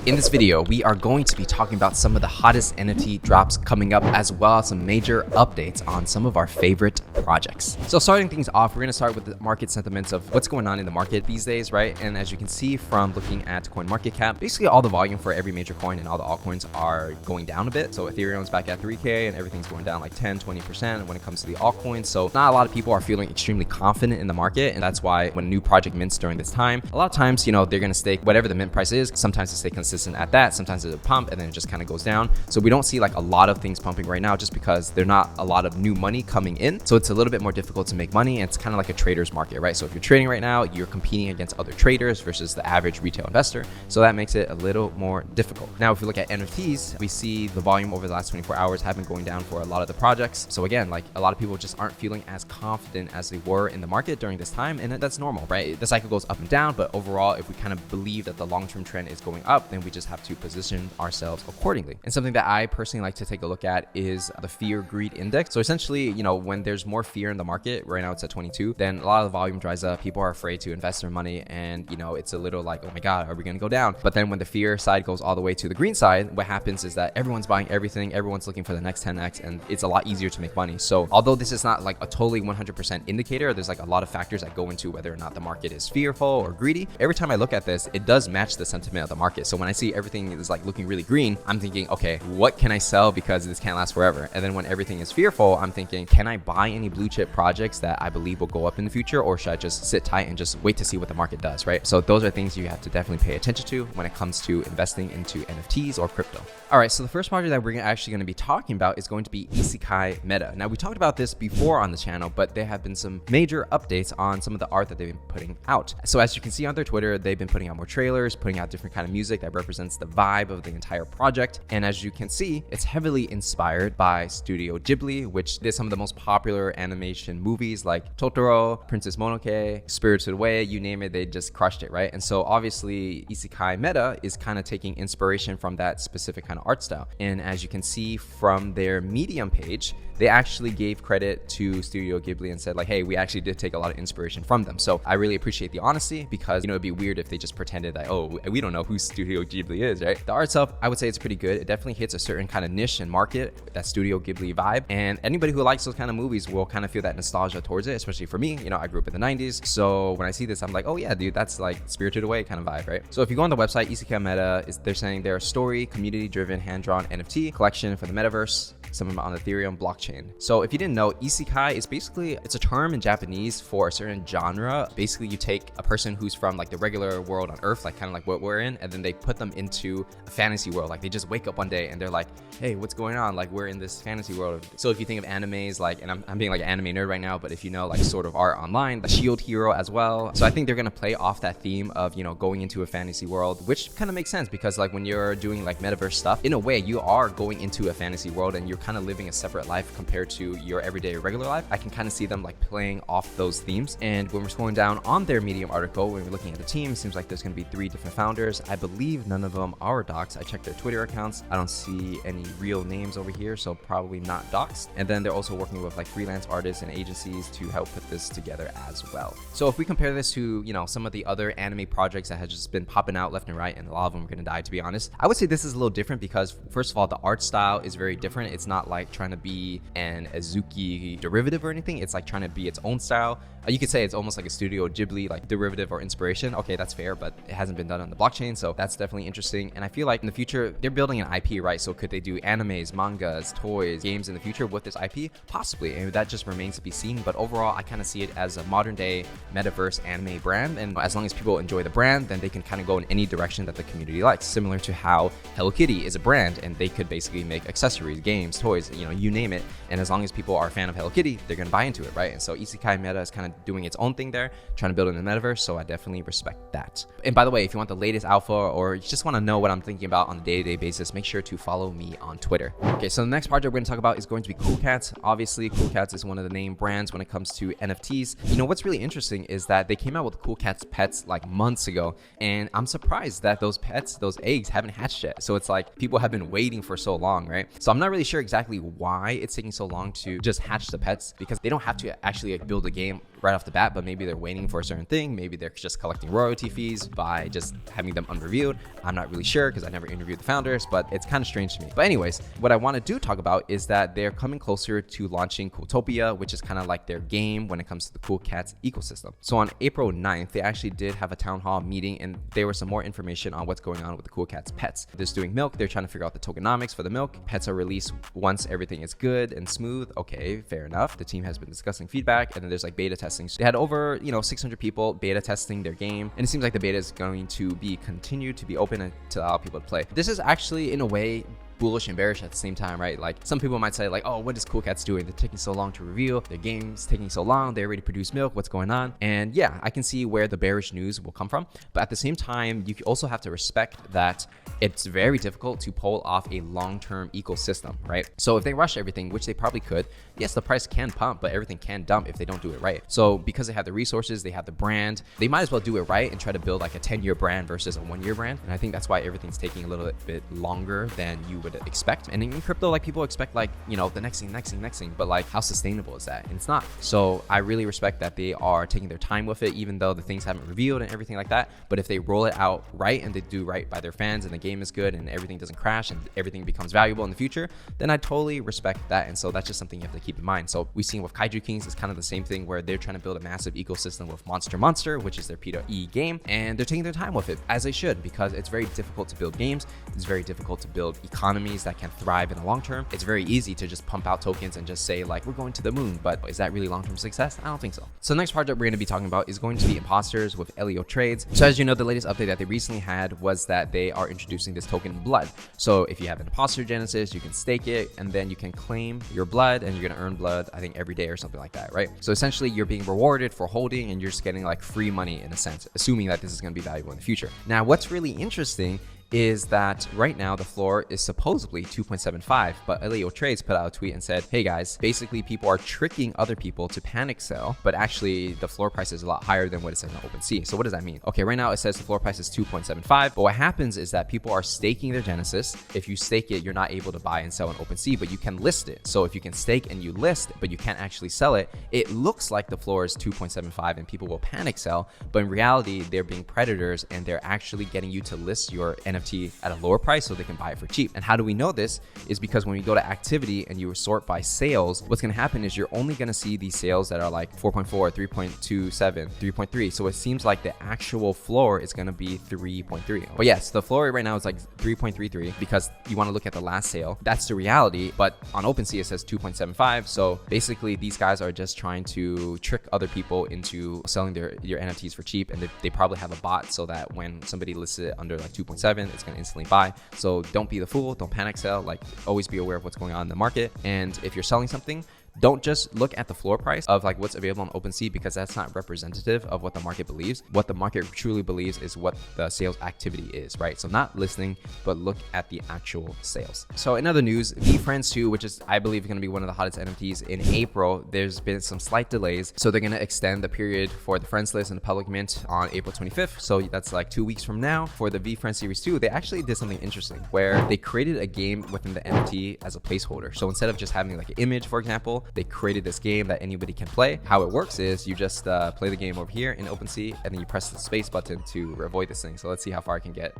In this video, we are going to be talking about some of the hottest NFT drops coming up, as well as some major updates on some of our favorite projects. So starting things off, we're going to start with the market sentiments of what's going on in the market these days, right? And as you can see from looking at CoinMarketCap, basically all the volume for every major coin and all the altcoins are going down a bit. So Ethereum's back at 3K and everything's going down like 10-20% when it comes to the altcoins. So not a lot of people are feeling extremely confident in the market. And that's why when a new project mints during this time, a lot of times, they're going to stake whatever the mint price is. Sometimes they stay consistent at that, sometimes it's a pump and then it just kind of goes down. So we don't see like a lot of things pumping right now just because there's not a lot of new money coming in. So it's a little bit more difficult to make money, and it's kind of like a trader's market, right? So if you're trading right now, you're competing against other traders versus the average retail investor. So that makes it a little more difficult. Now, if we look at NFTs, we see the volume over the last 24 hours have been going down for a lot of the projects. So again, like a lot of people just aren't feeling as confident as they were in the market during this time, and that's normal, right? The cycle goes up and down, but overall, if we kind of believe that the long-term trend is going up, then we just have to position ourselves accordingly. And something that I personally like to take a look at is the fear greed index. So essentially, when there's more fear in the market, right now it's at 22, then a lot of the volume dries up. People are afraid to invest their money, and it's a little like, oh my God, are we going to go down? But then when the fear side goes all the way to the green side, what happens is that everyone's buying everything, everyone's looking for the next 10x, and it's a lot easier to make money. So although this is not like a totally 100% indicator, there's like a lot of factors that go into whether or not the market is fearful or greedy. Every time I look at this, it does match the sentiment of the market. So when I see everything is like looking really green, I'm thinking, okay, what can I sell because this can't last forever? And then when everything is fearful, I'm thinking, can I buy any blue chip projects that I believe will go up in the future, or should I just sit tight and just wait to see what the market does, right? So those are things you have to definitely pay attention to when it comes to investing into NFTs or crypto. All right, so the first project that we're actually going to be talking about is going to be Isekai Meta. Now, we talked about this before on the channel, but there have been some major updates on some of the art that they've been putting out. So as you can see on their Twitter, they've been putting out more trailers, putting out different kind of music that represents the vibe of the entire project. And as you can see, it's heavily inspired by Studio Ghibli, which did some of the most popular animation movies like Totoro, Princess Mononoke, Spirited Away, you name it, they just crushed it, right? And so obviously Isekai Meta is kind of taking inspiration from that specific kind of art style. And as you can see from their Medium page, they actually gave credit to Studio Ghibli and said like, hey, we actually did take a lot of inspiration from them. So I really appreciate the honesty, because it'd be weird if they just pretended that, oh, we don't know who Studio Ghibli is, right? The art itself, I would say it's pretty good. It definitely hits a certain kind of niche and market, that Studio Ghibli vibe. And anybody who likes those kind of movies will kind of feel that nostalgia towards it, especially for me. I grew up in the 90s. So when I see this, I'm like, oh yeah, dude, that's like Spirited Away kind of vibe, right? So if you go on the website, Isekai Meta, they're saying they're a story, community-driven, hand-drawn NFT collection for the metaverse, some of them on Ethereum blockchain. So if you didn't know, isekai is basically, it's a term in Japanese for a certain genre. Basically, you take a person who's from like the regular world on Earth, like kind of like what we're in, and then they put them into a fantasy world. Like they just wake up one day and they're like, hey, what's going on? Like we're in this fantasy world. So if you think of animes, like, and I'm being like an anime nerd right now, but if you know like Sword of Art Online, the Shield Hero as well. So I think they're gonna play off that theme of, going into a fantasy world, which kind of makes sense because like when you're doing like metaverse stuff, in a way you are going into a fantasy world and you're kind of living a separate life compared to your everyday regular life. I can kind of see them like playing off those themes. And when we're scrolling down on their Medium article, when we're looking at the team, it seems like there's going to be 3 different founders. I believe none of them are doxed. I checked their Twitter accounts. I don't see any real names over here, so probably not doxed. And then they're also working with like freelance artists and agencies to help put this together as well. So if we compare this to, some of the other anime projects that have just been popping out left and right, and a lot of them are going to die, to be honest, I would say this is a little different because first of all, the art style is very different. It's not like trying to be an Azuki derivative or anything. It's like trying to be its own style. You could say it's almost like a Studio Ghibli like derivative or inspiration. Okay, that's fair, but it hasn't been done on the blockchain, so that's definitely interesting. And I feel like in the future they're building an IP, right? So could they do animes, mangas, toys, games in the future with this IP? Possibly, and that just remains to be seen. But overall, I kind of see it as a modern day metaverse anime brand, and as long as people enjoy the brand, then they can kind of go in any direction that the community likes, similar to how Hello Kitty is a brand and they could basically make accessories, games, toys, you name it. And as long as people are a fan of Hello Kitty, they're gonna buy into it, right? And so Isekai Meta is kind of doing its own thing there, trying to build in the metaverse. So I definitely respect that. And by the way, if you want the latest alpha or you just want to know what I'm thinking about on a day-to-day basis, make sure to follow me on Twitter. Okay, so the next project we're gonna talk about is going to be Cool Cats. Obviously, Cool Cats is one of the name brands when it comes to NFTs. What's really interesting is that they came out with Cool Cats pets like months ago, and I'm surprised that those pets, those eggs haven't hatched yet. So it's like people have been waiting for so long, right? So I'm not really sure exactly why it's taking so long to just hatch the pets, because they don't have to actually build a game right off the bat, but maybe they're waiting for a certain thing. Maybe they're just collecting royalty fees by just having them unrevealed. I'm not really sure because I never interviewed the founders, but it's kind of strange to me. But anyways, what I want to do talk about is that they're coming closer to launching Cooltopia, which is kind of like their game when it comes to the Cool Cats ecosystem. So on April 9th, they actually did have a town hall meeting, and there was some more information on what's going on with the Cool Cats pets. They're doing milk. They're trying to figure out the tokenomics for the milk. Pets are released once everything is good and smooth. Okay, fair enough. The team has been discussing feedback, and then there's like beta testing. So they had over 600 people beta testing their game, and it seems like the beta is going to be continued to be open and to allow people to play. This is actually in a way bullish and bearish at the same time, right? Like some people might say like, oh, what is Cool Cats doing? They're taking so long to reveal, their game's taking so long, they already produce milk, what's going on? And yeah, I can see where the bearish news will come from, but at the same time, you also have to respect that it's very difficult to pull off a long-term ecosystem, right? So if they rush everything, which they probably could, yes, the price can pump, but everything can dump if they don't do it right. So because they have the resources, they have the brand, they might as well do it right and try to build like a 10-year brand versus a 1-year brand. And I think that's why everything's taking a little bit longer than you would expect. And in crypto, like people expect like, the next thing, but like how sustainable is that? And it's not. So I really respect that they are taking their time with it, even though the things haven't revealed and everything like that. But if they roll it out right and they do right by their fans and the game is good and everything doesn't crash and everything becomes valuable in the future, then I totally respect that. And so that's just something you have to keep in mind. So we've seen with Kaiju Kings, it's kind of the same thing where they're trying to build a massive ecosystem with Monster, which is their P2E game. And they're taking their time with it, as they should, because it's very difficult to build games. It's very difficult to build economies that can thrive in the long term. It's very easy to just pump out tokens and just say like, we're going to the moon, but is that really long-term success? I don't think so. So the next project we're going to be talking about is going to be Imposters with Elliotrades. So as you know, the latest update that they recently had was that they are introducing this token blood. So if you have an Imposter Genesis, you can stake it and then you can claim your blood and you're going to earn blood, I think every day or something like that, right? So essentially you're being rewarded for holding and you're just getting like free money in a sense, assuming that this is going to be valuable in the future. Now, what's really interesting is that right now the floor is supposedly 2.75, but Elliotrades put out a tweet and said, hey guys, basically people are tricking other people to panic sell, but actually the floor price is a lot higher than what it says on OpenSea. So what does that mean? Okay, right now it says the floor price is 2.75, but what happens is that people are staking their Genesis. If you stake it, you're not able to buy and sell on OpenSea, but you can list it. So if you can stake and you list, but you can't actually sell it, it looks like the floor is 2.75 and people will panic sell, but in reality, they're being predators and they're actually getting you to list your NFT at a lower price so they can buy it for cheap. And how do we know this? Is because when you go to activity and you sort by sales, what's going to happen is you're only going to see these sales that are like 4.4, 3.27, 3.3. So it seems like the actual floor is going to be 3.3. But yes, the floor right now is like 3.33 because you want to look at the last sale. That's the reality. But on OpenSea, it says 2.75. So basically these guys are just trying to trick other people into selling your NFTs for cheap. And they probably have a bot so that when somebody lists it under like 2.7, it's going to instantly buy. So don't be the fool. Don't panic sell. Like always be aware of what's going on in the market. And if you're selling something, don't just look at the floor price of like what's available on OpenSea because that's not representative of what the market believes. What the market truly believes is what the sales activity is, right? So not listening, but look at the actual sales. So in other news, Vee Friends 2, which is I believe going to be one of the hottest NFTs in April, there's been some slight delays. So they're going to extend the period for the friends list and the public mint on April 25th. So that's like 2 weeks from now. For the Vee Friends Series 2, they actually did something interesting where they created a game within the NFT as a placeholder. So instead of just having like an image, for example, they created this game that anybody can play. How it works is you just play the game over here in OpenSea and then you press the space button to avoid this thing. So let's see how far I can get.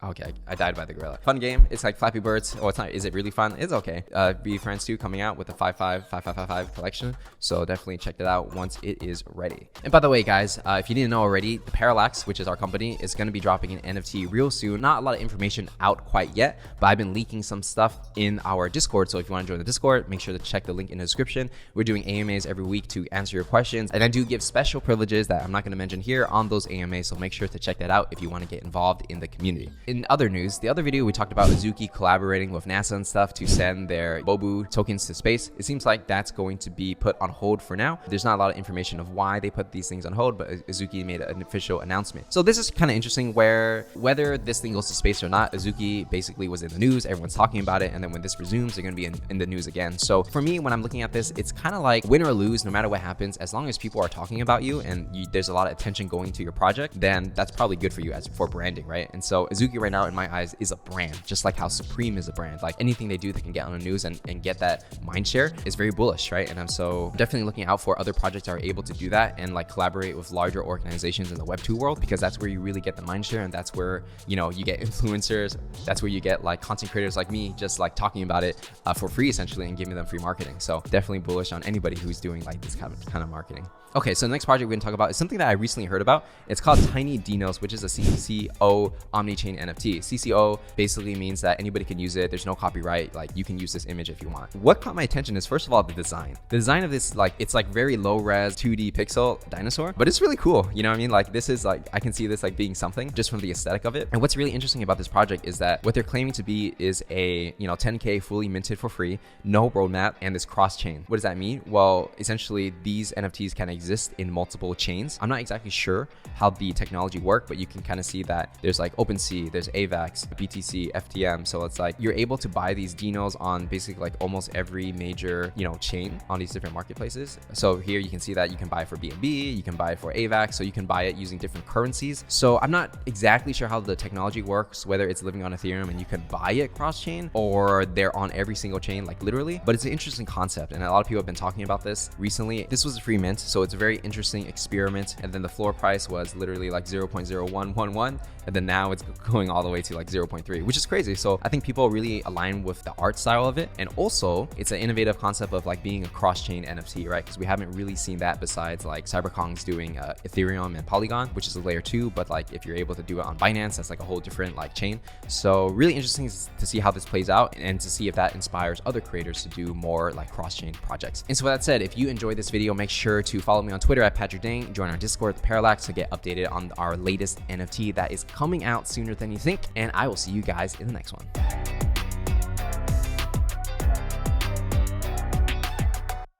Okay, I died by the gorilla. Fun game. It's like Flappy Birds. Oh, it's not. Is it really fun? It's okay. Vee Friends 2 coming out with the 555555 collection. So definitely check that out once it is ready. And by the way, guys, if you didn't know already, the Parallax, which is our company, is going to be dropping an NFT real soon. Not a lot of information out quite yet, but I've been leaking some stuff in our Discord. So if you want to join the Discord, make sure to check the link in the description. We're doing AMAs every week to answer your questions. And I do give special privileges that I'm not going to mention here on those AMAs. So make sure to check that out if you want to get involved in the community. In other news, the other video we talked about Azuki collaborating with NASA and stuff to send their Bobu tokens to space. It seems like that's going to be put on hold for now. There's not a lot of information of why they put these things on hold, but Azuki made an official announcement. So this is kind of interesting where whether this thing goes to space or not, Azuki basically was in the news, everyone's talking about it, and then when this resumes, they're going to be in the news again. So for me, when I'm looking at this, it's kind of like win or lose, no matter what happens, as long as people are talking about you and there's a lot of attention going to your project, then that's probably good for you as for branding, right? And so Azuki NFT right now in my eyes is a brand, just like how Supreme is a brand. Like anything they do that can get on the news and get that mind share is very bullish, right? And I'm so definitely looking out for other projects that are able to do that and like collaborate with larger organizations in the Web2 world, because that's where you really get the mind share, and that's where, you know, you get influencers. That's where you get like content creators like me just like talking about it for free essentially and giving them free marketing. So definitely bullish on anybody who's doing like this kind of marketing. Okay, so the next project we're gonna talk about is something that I recently heard about. It's called Tiny Dinos, which is a CCO omni-chain NFT. CCO basically means that anybody can use it. There's no copyright. Like you can use this image if you want. What caught my attention is first of all the design. The design of this, like it's like very low res 2D pixel dinosaur, but it's really cool. You know what I mean? Like this is like, I can see this like being something just from the aesthetic of it. And what's really interesting about this project is that what they're claiming to be is a, you know, 10K fully minted for free, no roadmap, and this cross chain. What does that mean? Well, essentially these NFTs can exist in multiple chains. I'm not exactly sure how the technology work, but you can kind of see that there's like OpenSea, there's AVAX, BTC, FTM. So it's like you're able to buy these dinos on basically like almost every major, you know, chain on these different marketplaces. So here you can see that you can buy for BNB, you can buy for AVAX, so you can buy it using different currencies. So I'm not exactly sure how the technology works, whether it's living on Ethereum and you can buy it cross-chain, or they're on every single chain, like literally, but it's an interesting concept. And a lot of people have been talking about this recently. This was a free mint, so it's a very interesting experiment. And then the floor price was literally like 0.0111, and then now it's going all the way to like 0.3, which is crazy. So I think people really align with the art style of it. And also it's an innovative concept of like being a cross-chain NFT, right? Because we haven't really seen that besides like Cyberkong's doing Ethereum and Polygon, which is a layer 2, but like if you're able to do it on Binance, that's like a whole different like chain. So really interesting to see how this plays out and to see if that inspires other creators to do more like cross-chain projects. And so with that said, if you enjoyed this video, make sure to follow me on Twitter at Patrick Dang, join our Discord, The Parallax, to get updated on our latest NFT that is coming out sooner than you think. And I will see you guys in the next one.